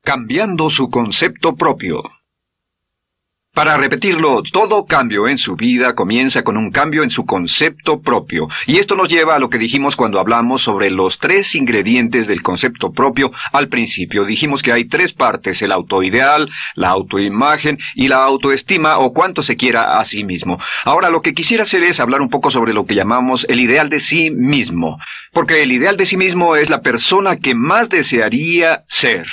Cambiando su concepto propio. Para repetirlo, todo cambio en su vida comienza con un cambio en su concepto propio. Y esto nos lleva a lo que dijimos cuando hablamos sobre los 3 ingredientes del concepto propio al principio. Dijimos que hay 3 partes: el autoideal, la autoimagen y la autoestima, o cuánto se quiera a sí mismo. Ahora lo que quisiera hacer es hablar un poco sobre lo que llamamos el ideal de sí mismo. Porque el ideal de sí mismo es la persona que más desearía ser.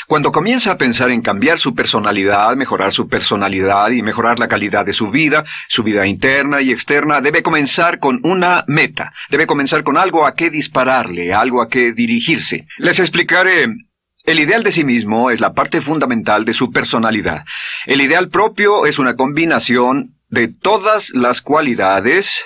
Cuando comienza a pensar en cambiar su personalidad, mejorar su personalidad, y mejorar la calidad de su vida interna y externa, debe comenzar con una meta, debe comenzar con algo a qué dispararle, algo a qué dirigirse. Les explicaré. El ideal de sí mismo es la parte fundamental de su personalidad. El ideal propio es una combinación de todas las cualidades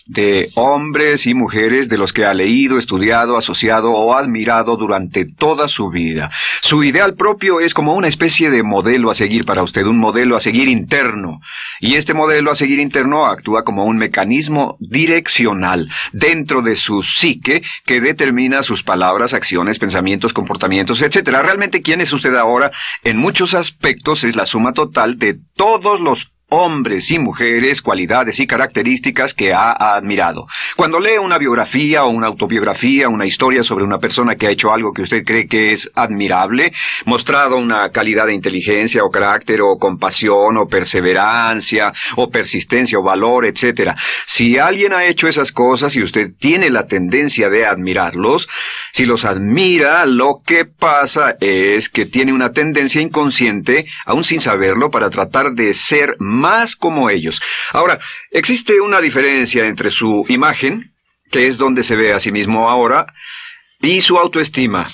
de hombres y mujeres de los que ha leído, estudiado, asociado o admirado durante toda su vida. Su ideal propio es como una especie de modelo a seguir para usted, un modelo a seguir interno. Y este modelo a seguir interno actúa como un mecanismo direccional dentro de su psique que determina sus palabras, acciones, pensamientos, comportamientos, etc. Realmente, ¿quién es usted ahora? En muchos aspectos es la suma total de todos los hombres y mujeres, cualidades y características que ha admirado. Cuando lee una biografía o una autobiografía, una historia sobre una persona que ha hecho algo que usted cree que es admirable, mostrado una calidad de inteligencia o carácter o compasión o perseverancia o persistencia o valor, etc. Si alguien ha hecho esas cosas y usted tiene la tendencia de admirarlos, si los admira, lo que pasa es que tiene una tendencia inconsciente, aún sin saberlo, para tratar de ser más como ellos. Ahora, existe una diferencia entre su imagen, que es donde se ve a sí mismo ahora, y su autoestima,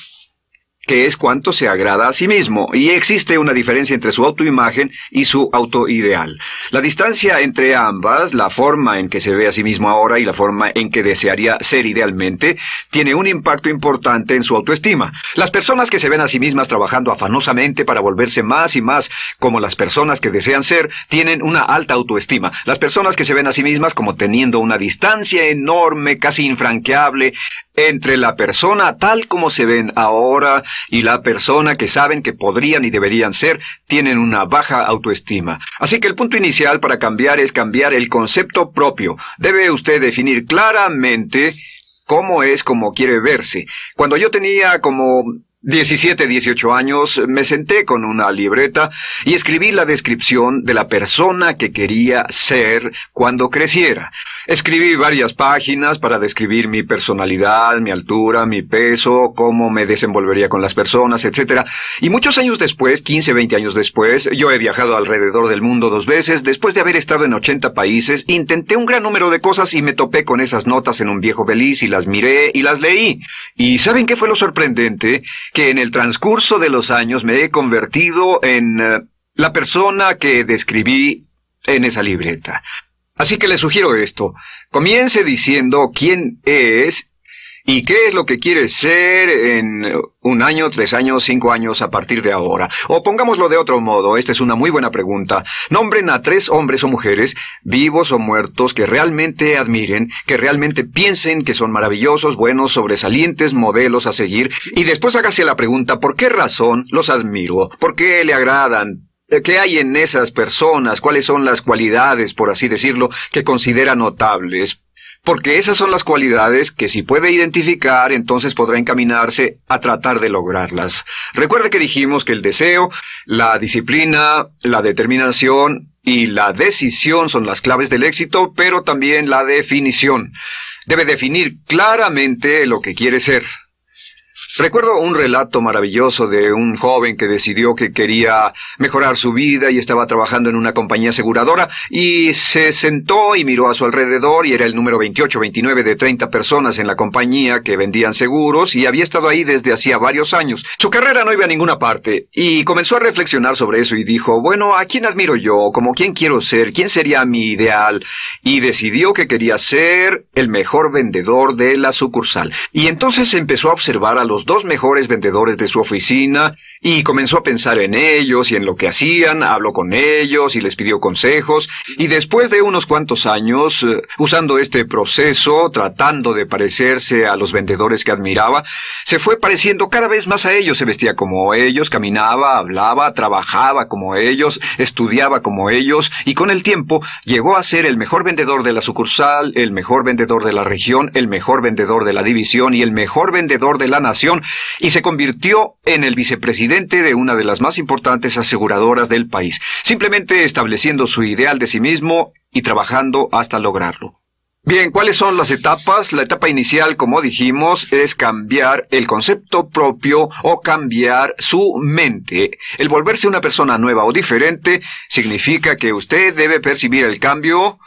que es cuánto se agrada a sí mismo, y existe una diferencia entre su autoimagen y su autoideal. La distancia entre ambas, la forma en que se ve a sí mismo ahora y la forma en que desearía ser idealmente, tiene un impacto importante en su autoestima. Las personas que se ven a sí mismas trabajando afanosamente para volverse más y más como las personas que desean ser, tienen una alta autoestima. Las personas que se ven a sí mismas como teniendo una distancia enorme, casi infranqueable, entre la persona tal como se ven ahora y la persona que saben que podrían y deberían ser, tienen una baja autoestima. Así que el punto inicial para cambiar es cambiar el concepto propio. Debe usted definir claramente cómo es como quiere verse. Cuando yo tenía como 17, 18 años, me senté con una libreta y escribí la descripción de la persona que quería ser cuando creciera. Escribí varias páginas para describir mi personalidad, mi altura, mi peso, cómo me desenvolvería con las personas, etc. Y muchos años después, 15, 20 años después, yo he viajado alrededor del mundo 2 veces, después de haber estado en 80 países, intenté un gran número de cosas y me topé con esas notas en un viejo beliz y las miré y las leí. ¿Y saben qué fue lo sorprendente? Que en el transcurso de los años me he convertido en la persona que describí en esa libreta. Así que le sugiero esto. Comience diciendo quién es y qué es lo que quiere ser en 1 año, 3 años, 5 años a partir de ahora. O pongámoslo de otro modo, esta es una muy buena pregunta. Nombren a 3 hombres o mujeres, vivos o muertos, que realmente admiren, que realmente piensen que son maravillosos, buenos, sobresalientes, modelos a seguir. Y después hágase la pregunta, ¿por qué razón los admiro? ¿Por qué le agradan? ¿Qué hay en esas personas? ¿Cuáles son las cualidades, por así decirlo, que considera notables? Porque esas son las cualidades que si puede identificar, entonces podrá encaminarse a tratar de lograrlas. Recuerde que dijimos que el deseo, la disciplina, la determinación y la decisión son las claves del éxito, pero también la definición. Debe definir claramente lo que quiere ser. Recuerdo un relato maravilloso de un joven que decidió que quería mejorar su vida y estaba trabajando en una compañía aseguradora y se sentó y miró a su alrededor y era el número 28, 29 de 30 personas en la compañía que vendían seguros y había estado ahí desde hacía varios años. Su carrera no iba a ninguna parte y comenzó a reflexionar sobre eso y dijo, bueno, ¿a quién admiro yo? ¿Como quién quiero ser? ¿Quién sería mi ideal? Y decidió que quería ser el mejor vendedor de la sucursal. Y entonces empezó a observar a los los 2 mejores vendedores de su oficina y comenzó a pensar en ellos y en lo que hacían, habló con ellos y les pidió consejos, y después de unos cuantos años, usando este proceso, tratando de parecerse a los vendedores que admiraba, se fue pareciendo cada vez más a ellos, se vestía como ellos, caminaba, hablaba, trabajaba como ellos, estudiaba como ellos, y con el tiempo llegó a ser el mejor vendedor de la sucursal, el mejor vendedor de la región, el mejor vendedor de la división y el mejor vendedor de la nación, y se convirtió en el vicepresidente de una de las más importantes aseguradoras del país, simplemente estableciendo su ideal de sí mismo y trabajando hasta lograrlo. Bien, ¿cuáles son las etapas? La etapa inicial, como dijimos, es cambiar el concepto propio o cambiar su mente. El volverse una persona nueva o diferente significa que usted debe percibir el cambio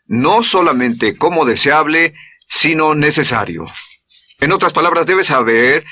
no solamente como deseable, sino necesario. En otras palabras, debe saber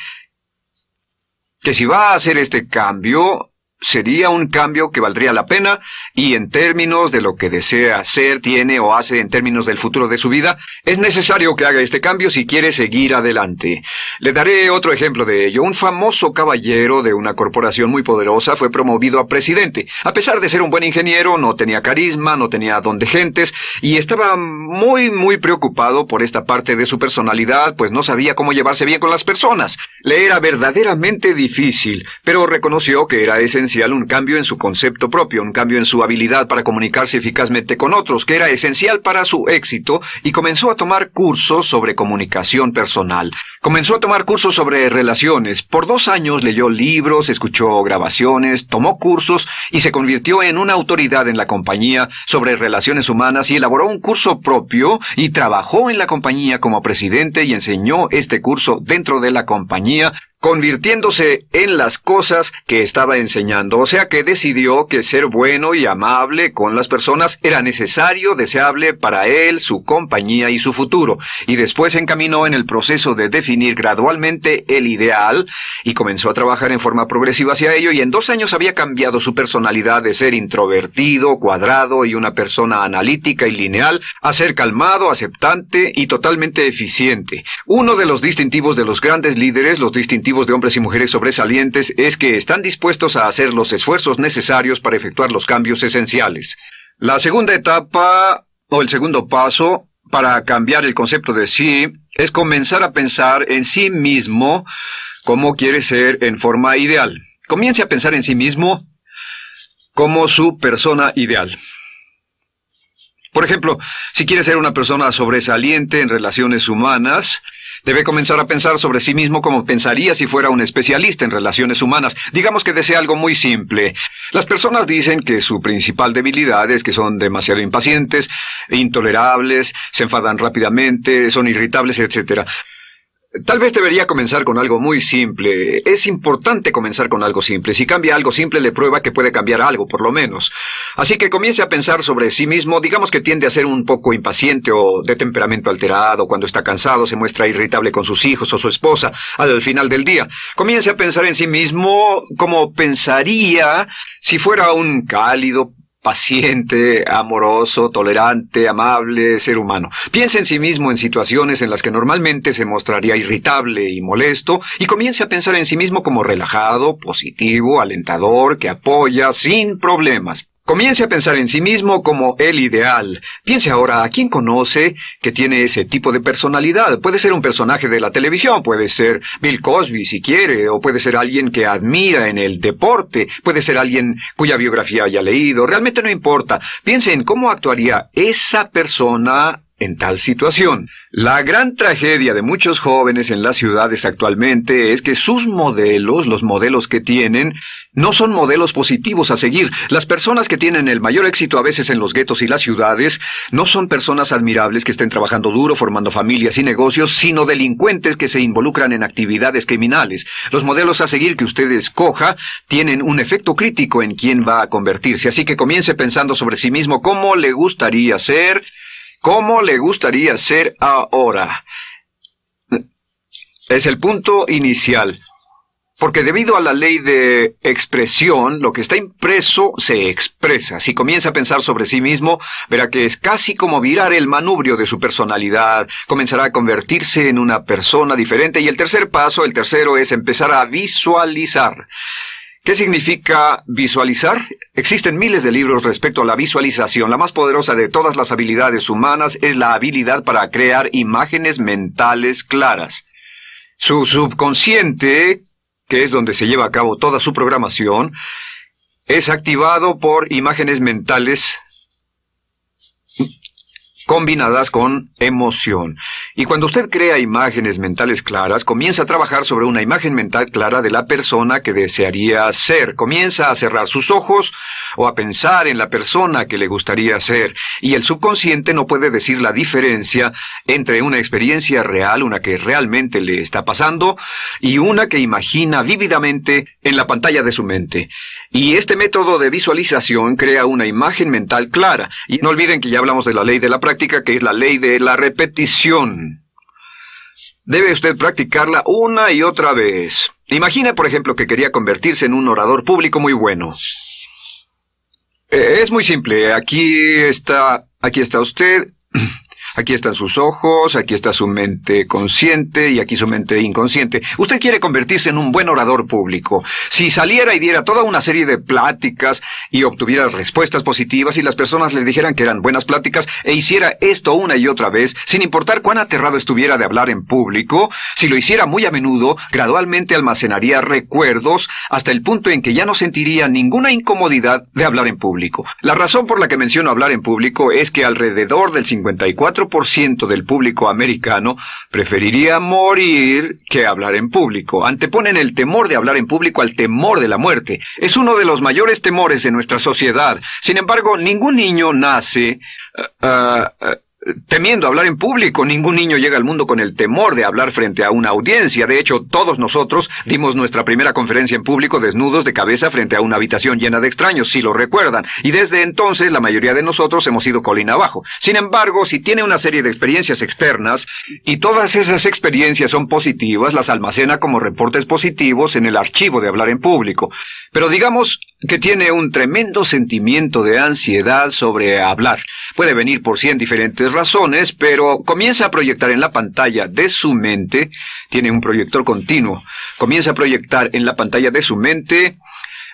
que si va a hacer este cambio, sería un cambio que valdría la pena, y en términos de lo que desea hacer, tiene o hace en términos del futuro de su vida, es necesario que haga este cambio si quiere seguir adelante. Le daré otro ejemplo de ello. Un famoso caballero de una corporación muy poderosa fue promovido a presidente. A pesar de ser un buen ingeniero, no tenía carisma, no tenía don de gentes, y estaba muy preocupado por esta parte de su personalidad, pues no sabía cómo llevarse bien con las personas. Le era verdaderamente difícil, pero reconoció que era esencial un cambio en su concepto propio, un cambio en su habilidad para comunicarse eficazmente con otros, que era esencial para su éxito, y comenzó a tomar cursos sobre comunicación personal. Comenzó a tomar cursos sobre relaciones. Por 2 años leyó libros, escuchó grabaciones, tomó cursos y se convirtió en una autoridad en la compañía sobre relaciones humanas, y elaboró un curso propio y trabajó en la compañía como presidente y enseñó este curso dentro de la compañía, convirtiéndose en las cosas que estaba enseñando. O sea que decidió que ser bueno y amable con las personas era necesario, deseable para él, su compañía y su futuro. Y después se encaminó en el proceso de definir gradualmente el ideal y comenzó a trabajar en forma progresiva hacia ello, y en 2 años había cambiado su personalidad de ser introvertido, cuadrado y una persona analítica y lineal a ser calmado, aceptante y totalmente eficiente. Uno de los distintivos de los grandes líderes, los distintivos de hombres y mujeres sobresalientes, es que están dispuestos a hacer los esfuerzos necesarios para efectuar los cambios esenciales. La segunda etapa, o el segundo paso, para cambiar el concepto de sí, es comenzar a pensar en sí mismo como quiere ser en forma ideal. Comience a pensar en sí mismo como su persona ideal. Por ejemplo, si quiere ser una persona sobresaliente en relaciones humanas, debe comenzar a pensar sobre sí mismo como pensaría si fuera un especialista en relaciones humanas. Digamos que desea algo muy simple. Las personas dicen que su principal debilidad es que son demasiado impacientes, intolerables, se enfadan rápidamente, son irritables, etc. Tal vez debería comenzar con algo muy simple. Es importante comenzar con algo simple. Si cambia algo simple, le prueba que puede cambiar algo, por lo menos. Así que comience a pensar sobre sí mismo. Digamos que tiende a ser un poco impaciente o de temperamento alterado. Cuando está cansado, se muestra irritable con sus hijos o su esposa al final del día. Comience a pensar en sí mismo como pensaría si fuera un cálido, paciente, amoroso, tolerante, amable ser humano. Piense en sí mismo en situaciones en las que normalmente se mostraría irritable y molesto, y comience a pensar en sí mismo como relajado, positivo, alentador, que apoya sin problemas. Comience a pensar en sí mismo como el ideal. Piense ahora a quién conoce que tiene ese tipo de personalidad. Puede ser un personaje de la televisión, puede ser Bill Cosby si quiere, o puede ser alguien que admira en el deporte, puede ser alguien cuya biografía haya leído. Realmente no importa. Piense en cómo actuaría esa persona en tal situación. La gran tragedia de muchos jóvenes en las ciudades actualmente es que sus modelos, los modelos que tienen, no son modelos positivos a seguir. Las personas que tienen el mayor éxito a veces en los guetos y las ciudades no son personas admirables que estén trabajando duro, formando familias y negocios, sino delincuentes que se involucran en actividades criminales. Los modelos a seguir que usted escoja tienen un efecto crítico en quién va a convertirse. Así que comience pensando sobre sí mismo cómo le gustaría ser, ¿cómo le gustaría ser ahora? Es el punto inicial. Porque debido a la ley de expresión, lo que está impreso se expresa. Si comienza a pensar sobre sí mismo, verá que es casi como virar el manubrio de su personalidad. Comenzará a convertirse en una persona diferente. Y el tercer paso, el tercero, es empezar a visualizar. ¿Qué significa visualizar? Existen miles de libros respecto a la visualización. La más poderosa de todas las habilidades humanas es la habilidad para crear imágenes mentales claras. Su subconsciente, que es donde se lleva a cabo toda su programación, es activado por imágenes mentales combinadas con emoción. Y cuando usted crea imágenes mentales claras, comienza a trabajar sobre una imagen mental clara de la persona que desearía ser. Comienza a cerrar sus ojos o a pensar en la persona que le gustaría ser. Y el subconsciente no puede decir la diferencia entre una experiencia real, una que realmente le está pasando, y una que imagina vívidamente en la pantalla de su mente. Y este método de visualización crea una imagen mental clara. Y no olviden que ya hablamos de la ley de la práctica, que es la ley de la repetición. Debe usted practicarla una y otra vez. Imagine, por ejemplo, que quería convertirse en un orador público muy bueno. Es muy simple. Aquí está usted. Aquí están sus ojos, aquí está su mente consciente y aquí su mente inconsciente. Usted quiere convertirse en un buen orador público. Si saliera y diera toda una serie de pláticas y obtuviera respuestas positivas y las personas le dijeran que eran buenas pláticas e hiciera esto una y otra vez, sin importar cuán aterrado estuviera de hablar en público, si lo hiciera muy a menudo, gradualmente almacenaría recuerdos hasta el punto en que ya no sentiría ninguna incomodidad de hablar en público. La razón por la que menciono hablar en público es que alrededor del 54% del público americano preferiría morir que hablar en público. Anteponen el temor de hablar en público al temor de la muerte. Es uno de los mayores temores en nuestra sociedad. Sin embargo, ningún niño nace temiendo hablar en público. Ningún niño llega al mundo con el temor de hablar frente a una audiencia. De hecho, todos nosotros dimos nuestra primera conferencia en público desnudos de cabeza frente a una habitación llena de extraños, si lo recuerdan. Y desde entonces la mayoría de nosotros hemos ido colina abajo. Sin embargo, si tiene una serie de experiencias externas y todas esas experiencias son positivas, las almacena como reportes positivos en el archivo de hablar en público. Pero digamos que tiene un tremendo sentimiento de ansiedad sobre hablar. Puede venir por 100 diferentes razones, pero comienza a proyectar en la pantalla de su mente, tiene un proyector continuo, comienza a proyectar en la pantalla de su mente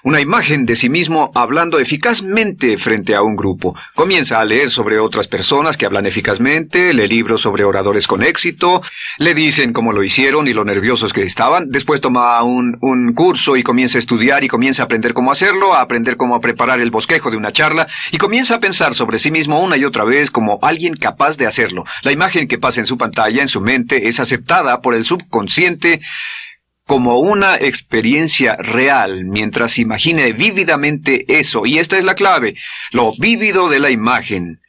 una imagen de sí mismo hablando eficazmente frente a un grupo. Comienza a leer sobre otras personas que hablan eficazmente, lee libros sobre oradores con éxito, le dicen cómo lo hicieron y lo nerviosos que estaban. Después toma un curso y comienza a estudiar y comienza a aprender cómo hacerlo, a aprender cómo preparar el bosquejo de una charla y comienza a pensar sobre sí mismo una y otra vez como alguien capaz de hacerlo. La imagen que pasa en su pantalla, en su mente, es aceptada por el subconsciente como una experiencia real, mientras imagine vívidamente eso. Y esta es la clave, lo vívido de la imagen.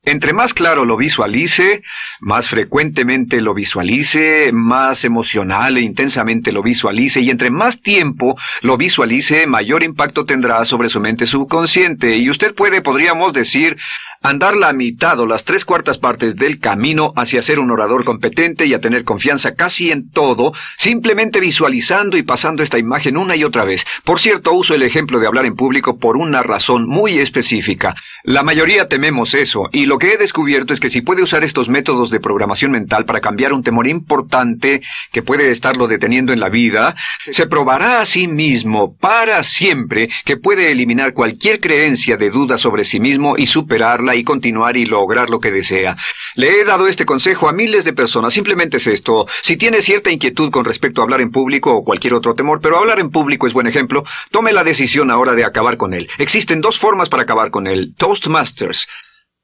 Entre más claro lo visualice, más frecuentemente lo visualice, más emocional e intensamente lo visualice, y entre más tiempo lo visualice, mayor impacto tendrá sobre su mente subconsciente. Y usted podríamos decir, andar la mitad o las 3/4 partes del camino hacia ser un orador competente y a tener confianza casi en todo, simplemente visualizando y pasando esta imagen una y otra vez. Por cierto, uso el ejemplo de hablar en público por una razón muy específica. La mayoría tememos eso, y lo que he descubierto es que si puede usar estos métodos de programación mental para cambiar un temor importante que puede estarlo deteniendo en la vida, se probará a sí mismo para siempre que puede eliminar cualquier creencia de duda sobre sí mismo y superarla y continuar y lograr lo que desea. Le he dado este consejo a miles de personas. Simplemente es esto: si tiene cierta inquietud con respecto a hablar en público o cualquier otro temor, pero hablar en público es buen ejemplo, tome la decisión ahora de acabar con él. Existen 2 formas para acabar con él. Toastmasters.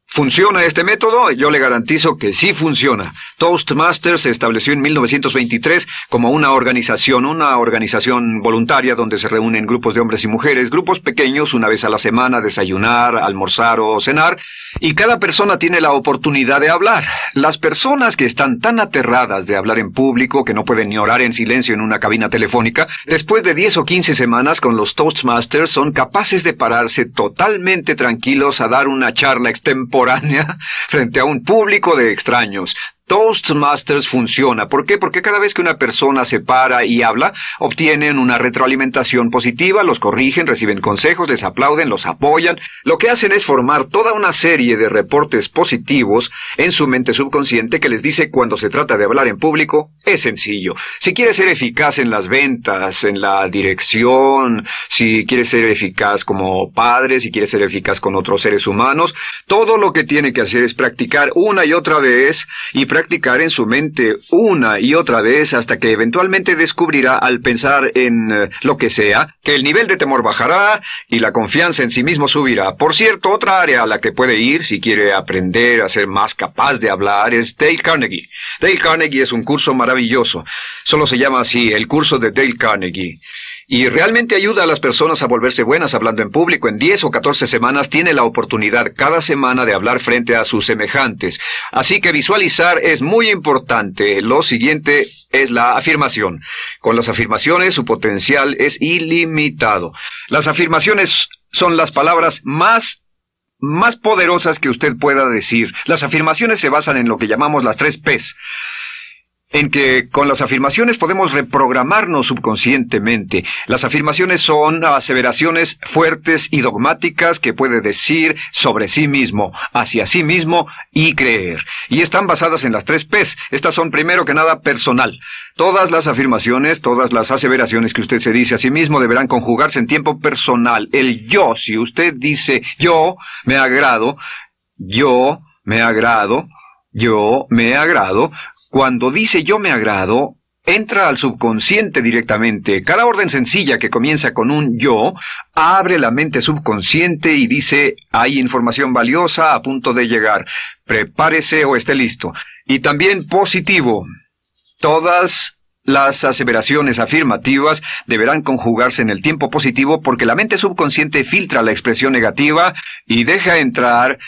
¿Funciona este método? Yo le garantizo que sí funciona. Toastmasters se estableció en 1923 como una organización voluntaria donde se reúnen grupos de hombres y mujeres, grupos pequeños, una vez a la semana, desayunar, almorzar o cenar, y cada persona tiene la oportunidad de hablar. Las personas que están tan aterradas de hablar en público que no pueden ni orar en silencio en una cabina telefónica, después de 10 o 15 semanas con los Toastmasters son capaces de pararse totalmente tranquilos a dar una charla extemporánea frente a un público de extraños. Toastmasters funciona. ¿Por qué? Porque cada vez que una persona se para y habla, obtienen una retroalimentación positiva, los corrigen, reciben consejos, les aplauden, los apoyan. Lo que hacen es formar toda una serie de reportes positivos en su mente subconsciente que les dice cuando se trata de hablar en público, es sencillo. Si quieres ser eficaz en las ventas, en la dirección, si quieres ser eficaz como padre, si quieres ser eficaz con otros seres humanos, todo lo que tiene que hacer es practicar una y otra vez y practicar en su mente una y otra vez hasta que eventualmente descubrirá al pensar en lo que sea, que el nivel de temor bajará y la confianza en sí mismo subirá. Por cierto, otra área a la que puede ir si quiere aprender a ser más capaz de hablar es Dale Carnegie. Dale Carnegie es un curso maravilloso. Solo se llama así, el curso de Dale Carnegie. Y realmente ayuda a las personas a volverse buenas hablando en público. En 10 o 14 semanas tiene la oportunidad cada semana de hablar frente a sus semejantes. Así que visualizar es muy importante. Lo siguiente es la afirmación. Con las afirmaciones su potencial es ilimitado. Las afirmaciones son las palabras más poderosas que usted pueda decir. Las afirmaciones se basan en lo que llamamos las 3 Ps. En que con las afirmaciones podemos reprogramarnos subconscientemente. Las afirmaciones son aseveraciones fuertes y dogmáticas que puede decir sobre sí mismo, hacia sí mismo y creer. Y están basadas en las 3 Ps. Estas son primero que nada personal. Todas las afirmaciones, todas las aseveraciones que usted se dice a sí mismo deberán conjugarse en tiempo personal. El yo, si usted dice yo me agrado, yo me agrado, yo me agrado, cuando dice yo me agrado, entra al subconsciente directamente. Cada orden sencilla que comienza con un yo, abre la mente subconsciente y dice, hay información valiosa a punto de llegar. Prepárese o esté listo. Y también positivo. Todas las aseveraciones afirmativas deberán conjugarse en el tiempo positivo porque la mente subconsciente filtra la expresión negativa y deja entrar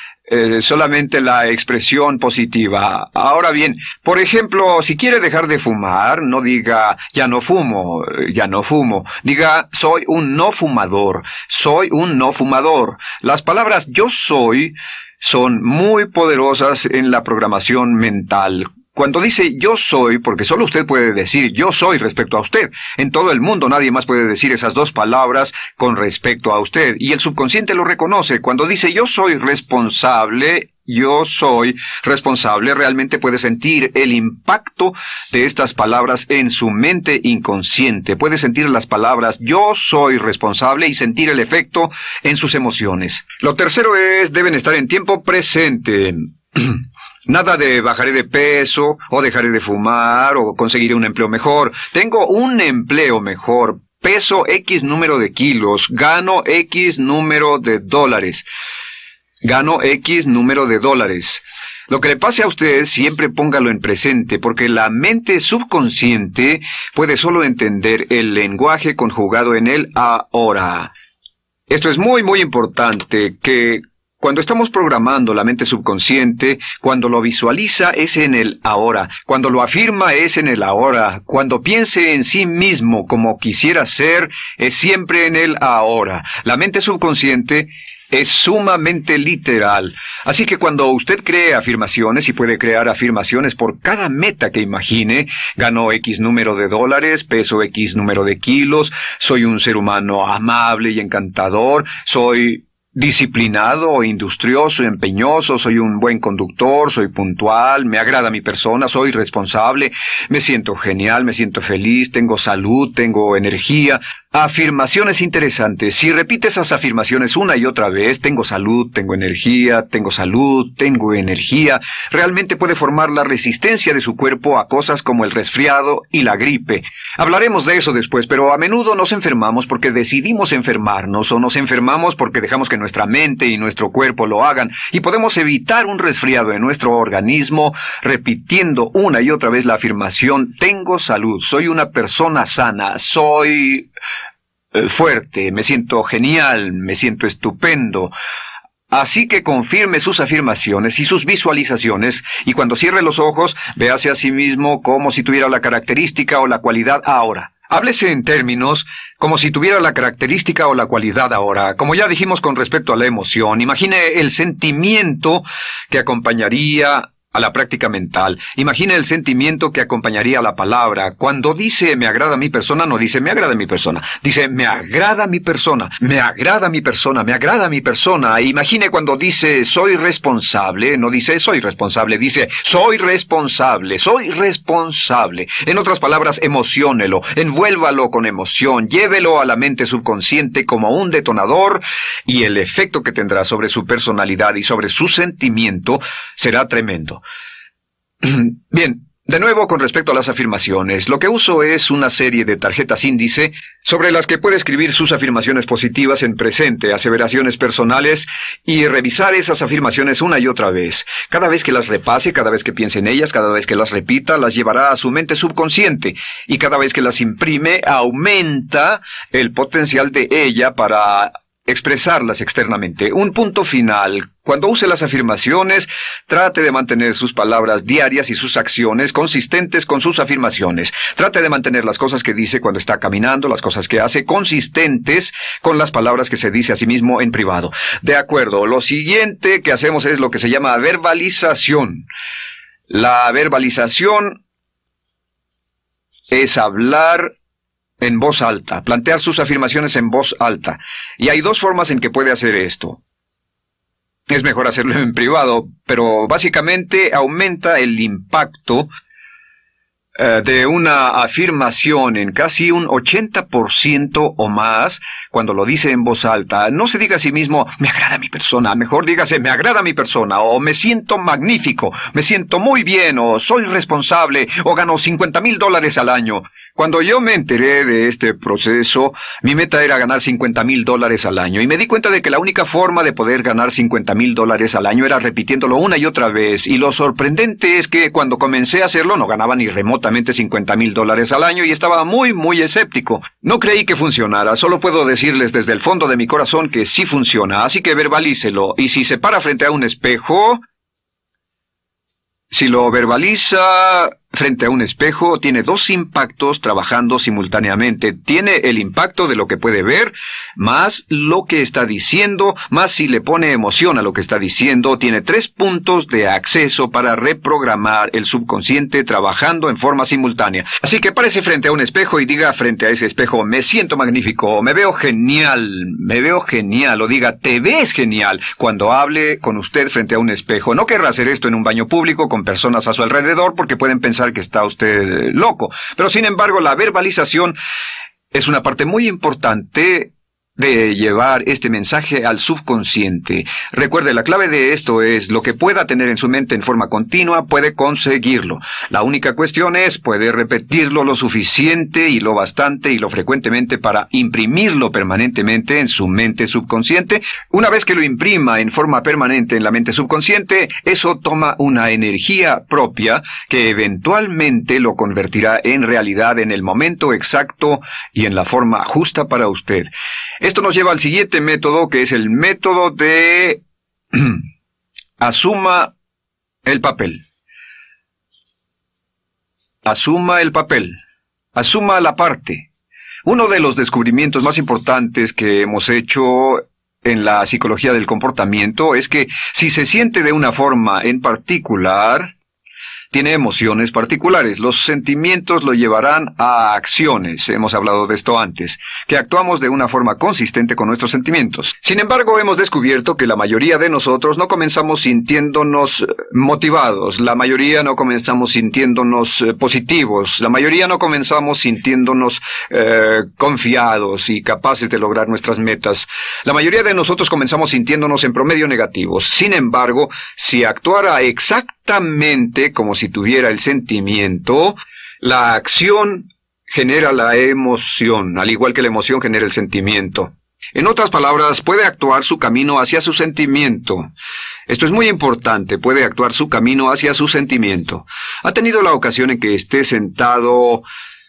solamente la expresión positiva. Ahora bien, por ejemplo, si quiere dejar de fumar, no diga ya no fumo, ya no fumo. Diga soy un no fumador, soy un no fumador. Las palabras yo soy son muy poderosas en la programación mental. Cuando dice yo soy, porque solo usted puede decir yo soy respecto a usted. En todo el mundo nadie más puede decir esas 2 palabras con respecto a usted. Y el subconsciente lo reconoce. Cuando dice yo soy responsable, realmente puede sentir el impacto de estas palabras en su mente inconsciente. Puede sentir las palabras yo soy responsable y sentir el efecto en sus emociones. Lo tercero es, deben estar en tiempo presente. Nada de bajaré de peso, o dejaré de fumar, o conseguiré un empleo mejor. Tengo un empleo mejor. Peso X número de kilos. Gano X número de dólares. Gano X número de dólares. Lo que le pase a usted, siempre póngalo en presente, porque la mente subconsciente puede solo entender el lenguaje conjugado en el ahora. Esto es muy, muy importante, que cuando estamos programando la mente subconsciente, cuando lo visualiza es en el ahora, cuando lo afirma es en el ahora, cuando piense en sí mismo como quisiera ser, es siempre en el ahora. La mente subconsciente es sumamente literal. Así que cuando usted cree afirmaciones, y puede crear afirmaciones por cada meta que imagine, gano X número de dólares, peso X número de kilos, soy un ser humano amable y encantador, soy disciplinado, industrioso, empeñoso, soy un buen conductor, soy puntual, me agrada mi persona, soy responsable, me siento genial, me siento feliz, tengo salud, tengo energía. Afirmaciones interesantes. Si repite esas afirmaciones una y otra vez, tengo salud, tengo energía, tengo salud, tengo energía, realmente puede formar la resistencia de su cuerpo a cosas como el resfriado y la gripe. Hablaremos de eso después, pero a menudo nos enfermamos porque decidimos enfermarnos, o nos enfermamos porque dejamos que nuestra mente y nuestro cuerpo lo hagan, y podemos evitar un resfriado en nuestro organismo repitiendo una y otra vez la afirmación, tengo salud, soy una persona sana, soy fuerte, me siento genial, me siento estupendo. Así que confirme sus afirmaciones y sus visualizaciones, y cuando cierre los ojos, véase a sí mismo como si tuviera la característica o la cualidad ahora. Háblese en términos como si tuviera la característica o la cualidad ahora. Como ya dijimos con respecto a la emoción, imagine el sentimiento que acompañaría a la práctica mental. Imagine el sentimiento que acompañaría a la palabra. Cuando dice me agrada mi persona, no dice me agrada mi persona. Dice me agrada mi persona, me agrada mi persona, me agrada mi persona. Imagine cuando dice soy responsable, no dice soy responsable, dice soy responsable, soy responsable. En otras palabras, emociónelo, envuélvalo con emoción, llévelo a la mente subconsciente como un detonador y el efecto que tendrá sobre su personalidad y sobre su sentimiento será tremendo. Bien, de nuevo con respecto a las afirmaciones, lo que uso es una serie de tarjetas índice sobre las que puede escribir sus afirmaciones positivas en presente, aseveraciones personales y revisar esas afirmaciones una y otra vez. Cada vez que las repase, cada vez que piense en ellas, cada vez que las repita, las llevará a su mente subconsciente y cada vez que las imprime, aumenta el potencial de ella para expresarlas externamente. Un punto final. Cuando use las afirmaciones, trate de mantener sus palabras diarias y sus acciones consistentes con sus afirmaciones. Trate de mantener las cosas que dice cuando está caminando, las cosas que hace, consistentes con las palabras que se dice a sí mismo en privado. De acuerdo, lo siguiente que hacemos es lo que se llama verbalización. La verbalización es hablar en voz alta, plantear sus afirmaciones en voz alta. Y hay dos formas en que puede hacer esto. Es mejor hacerlo en privado, pero básicamente aumenta el impacto de una afirmación en casi un 80% o más cuando lo dice en voz alta. No se diga a sí mismo, me agrada mi persona, mejor dígase, me agrada mi persona, o me siento magnífico, me siento muy bien, o soy responsable, o gano $50,000 al año. Cuando yo me enteré de este proceso, mi meta era ganar $50,000 al año, y me di cuenta de que la única forma de poder ganar $50,000 al año era repitiéndolo una y otra vez, y lo sorprendente es que cuando comencé a hacerlo no ganaba ni remotamente $50,000 al año y estaba muy escéptico. No creí que funcionara, solo puedo decirles desde el fondo de mi corazón que sí funciona, así que verbalícelo, y si se para frente a un espejo, si lo verbaliza frente a un espejo, tiene dos impactos trabajando simultáneamente. Tiene el impacto de lo que puede ver, más lo que está diciendo, más si le pone emoción a lo que está diciendo. Tiene 3 puntos de acceso para reprogramar el subconsciente trabajando en forma simultánea. Así que párese frente a un espejo y diga frente a ese espejo, me siento magnífico, me veo genial, o diga, te ves genial, cuando hable con usted frente a un espejo. No querrá hacer esto en un baño público con personas a su alrededor porque pueden pensar que está usted loco. Pero sin embargo, la verbalización es una parte muy importante de llevar este mensaje al subconsciente. Recuerde, la clave de esto es lo que pueda tener en su mente en forma continua, puede conseguirlo. La única cuestión es, puede repetirlo lo suficiente y lo bastante y lo frecuentemente para imprimirlo permanentemente en su mente subconsciente. Una vez que lo imprima en forma permanente en la mente subconsciente, eso toma una energía propia que eventualmente lo convertirá en realidad en el momento exacto y en la forma justa para usted. Esto nos lleva al siguiente método, que es el método de asuma el papel. Asuma el papel. Asuma la parte. Uno de los descubrimientos más importantes que hemos hecho en la psicología del comportamiento es que si se siente de una forma en particular, tiene emociones particulares. Los sentimientos lo llevarán a acciones, hemos hablado de esto antes, que actuamos de una forma consistente con nuestros sentimientos. Sin embargo, hemos descubierto que la mayoría de nosotros no comenzamos sintiéndonos motivados, la mayoría no comenzamos sintiéndonos positivos, la mayoría no comenzamos sintiéndonos confiados y capaces de lograr nuestras metas. La mayoría de nosotros comenzamos sintiéndonos en promedio negativos. Sin embargo, si actuara exactamente como si tuviera el sentimiento, la acción genera la emoción, al igual que la emoción genera el sentimiento. En otras palabras, puede actuar su camino hacia su sentimiento. Esto es muy importante, puede actuar su camino hacia su sentimiento. ¿Ha tenido la ocasión en que esté sentado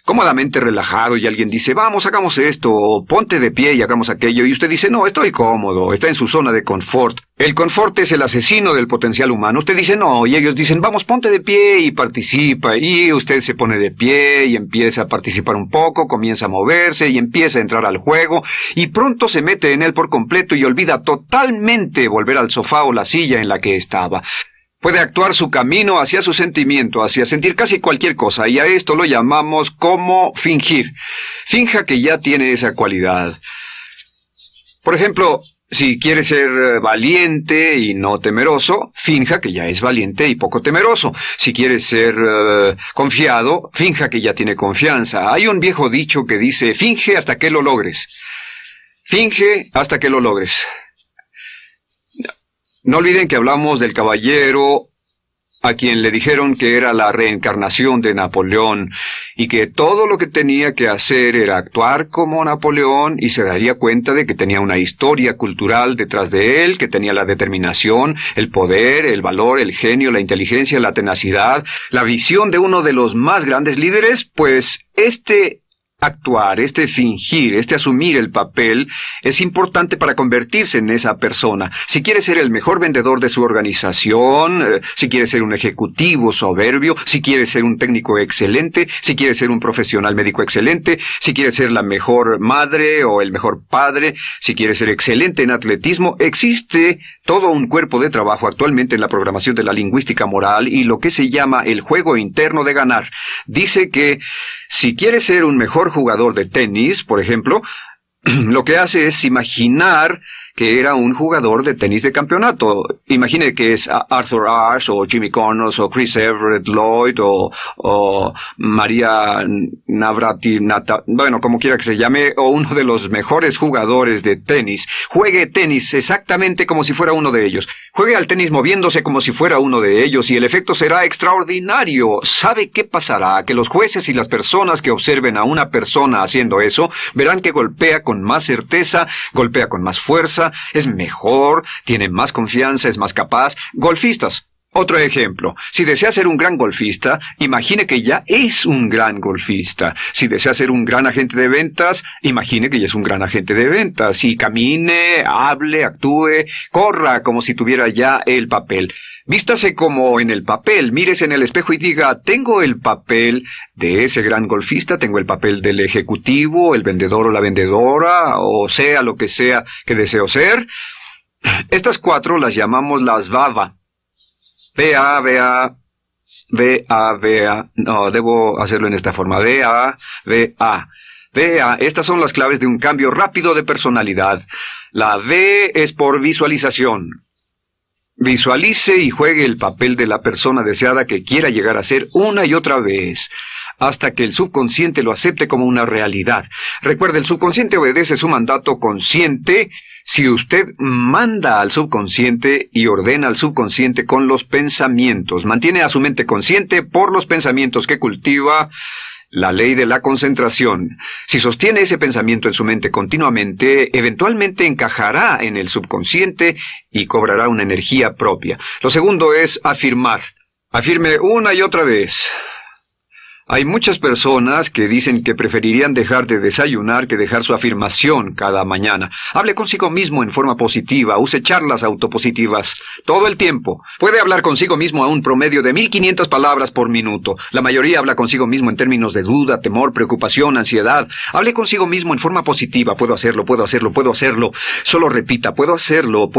cómodamente relajado y alguien dice, vamos, hagamos esto, o ponte de pie y hagamos aquello, y usted dice, no, estoy cómodo, está en su zona de confort? El confort es el asesino del potencial humano. Usted dice, no, y ellos dicen, vamos, ponte de pie y participa, y usted se pone de pie y empieza a participar un poco, comienza a moverse y empieza a entrar al juego, y pronto se mete en él por completo y olvida totalmente volver al sofá o la silla en la que estaba. Puede actuar su camino hacia su sentimiento, hacia sentir casi cualquier cosa, y a esto lo llamamos como fingir. Finja que ya tiene esa cualidad. Por ejemplo, si quiere ser valiente y no temeroso, finja que ya es valiente y poco temeroso. Si quiere ser confiado, finja que ya tiene confianza. Hay un viejo dicho que dice, finge hasta que lo logres. Finge hasta que lo logres. No olviden que hablamos del caballero a quien le dijeron que era la reencarnación de Napoleón y que todo lo que tenía que hacer era actuar como Napoleón y se daría cuenta de que tenía una historia cultural detrás de él, que tenía la determinación, el poder, el valor, el genio, la inteligencia, la tenacidad, la visión de uno de los más grandes líderes. Pues actuar, fingir, asumir el papel es importante para convertirse en esa persona. Si quiere ser el mejor vendedor de su organización, si quiere ser un ejecutivo soberbio, si quiere ser un técnico excelente, si quiere ser un profesional médico excelente, si quiere ser la mejor madre o el mejor padre, si quiere ser excelente en atletismo, existe todo un cuerpo de trabajo actualmente en la programación de la lingüística moral y lo que se llama el juego interno de ganar. Dice que si quiere ser un mejor jugador de tenis, por ejemplo, lo que hace es imaginar que era un jugador de tenis de campeonato. Imagine que es Arthur Ashe, o Jimmy Connors, o Chris Everett Lloyd, o María Navratilova, bueno, como quiera que se llame, o uno de los mejores jugadores de tenis. Juegue tenis exactamente como si fuera uno de ellos. Juegue al tenis moviéndose como si fuera uno de ellos y el efecto será extraordinario. ¿Sabe qué pasará? Que los jueces y las personas que observen a una persona haciendo eso verán que golpea con más certeza, golpea con más fuerza, es mejor, tiene más confianza, es más capaz. Golfistas. Otro ejemplo. Si desea ser un gran golfista, imagine que ya es un gran golfista. Si desea ser un gran agente de ventas, imagine que ya es un gran agente de ventas. Y camine, hable, actúe, corra como si tuviera ya el papel. Vístase como en el papel, mírese en el espejo y diga, tengo el papel de ese gran golfista, tengo el papel del ejecutivo, el vendedor o la vendedora, o sea lo que sea que deseo ser. Estas 4 las llamamos las VAVA. No, debo hacerlo en esta forma. Estas son las claves de un cambio rápido de personalidad. La V es por visualización. Visualice y juegue el papel de la persona deseada que quiera llegar a ser una y otra vez, hasta que el subconsciente lo acepte como una realidad. Recuerde, el subconsciente obedece su mandato consciente si usted manda al subconsciente y ordena al subconsciente con los pensamientos. Mantiene a su mente consciente por los pensamientos que cultiva. La ley de la concentración. Si sostiene ese pensamiento en su mente continuamente, eventualmente encajará en el subconsciente y cobrará una energía propia. Lo segundo es afirmar. Afirme una y otra vez. Hay muchas personas que dicen que preferirían dejar de desayunar que dejar su afirmación cada mañana. Hable consigo mismo en forma positiva, use charlas autopositivas todo el tiempo. Puede hablar consigo mismo a un promedio de 1500 palabras por minuto. La mayoría habla consigo mismo en términos de duda, temor, preocupación, ansiedad. Hable consigo mismo en forma positiva. Puedo hacerlo, puedo hacerlo, puedo hacerlo. Solo repita, puedo hacerlo,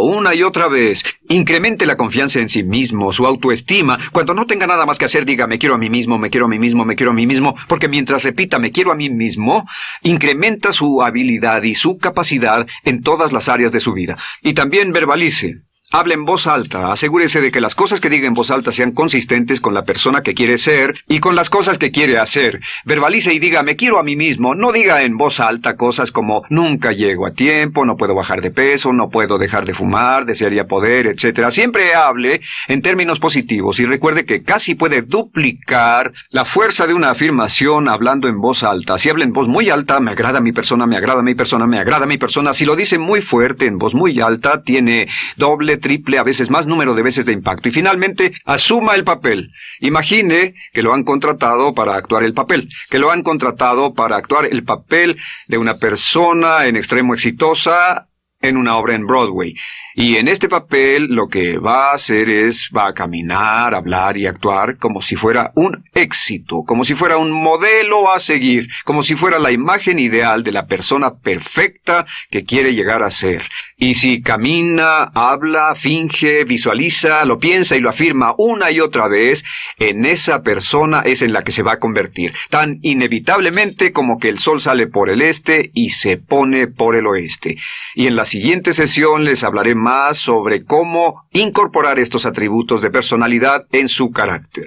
una y otra vez. Incremente la confianza en sí mismo, su autoestima. Cuando no tenga nada más que hacer, diga, me quiero a mí mismo, me quiero a mí mismo, me quiero a mí mismo, porque mientras repita me quiero a mí mismo, incrementa su habilidad y su capacidad en todas las áreas de su vida. Y también verbalice. Hable en voz alta, asegúrese de que las cosas que diga en voz alta sean consistentes con la persona que quiere ser y con las cosas que quiere hacer. Verbalice y diga, me quiero a mí mismo. No diga en voz alta cosas como, nunca llego a tiempo, no puedo bajar de peso, no puedo dejar de fumar, desearía poder, etc. Siempre hable en términos positivos y recuerde que casi puede duplicar la fuerza de una afirmación hablando en voz alta. Si habla en voz muy alta, me agrada mi persona, me agrada mi persona, me agrada mi persona. Si lo dice muy fuerte, en voz muy alta, tiene doble, triple, a veces más número de veces de impacto. Y finalmente, asuma el papel. Imagine que lo han contratado para actuar el papel, que lo han contratado para actuar el papel de una persona en extremo exitosa en una obra en Broadway. Y en este papel lo que va a hacer va a caminar, hablar y actuar como si fuera un éxito, como si fuera un modelo a seguir, como si fuera la imagen ideal de la persona perfecta que quiere llegar a ser. Y si camina, habla, finge, visualiza, lo piensa y lo afirma una y otra vez, en esa persona es en la que se va a convertir, tan inevitablemente como que el sol sale por el este y se pone por el oeste. Y en la siguiente sesión les hablaré más sobre cómo incorporar estos atributos de personalidad en su carácter.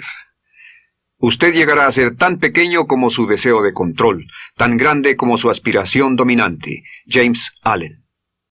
Usted llegará a ser tan pequeño como su deseo de control, tan grande como su aspiración dominante. James Allen.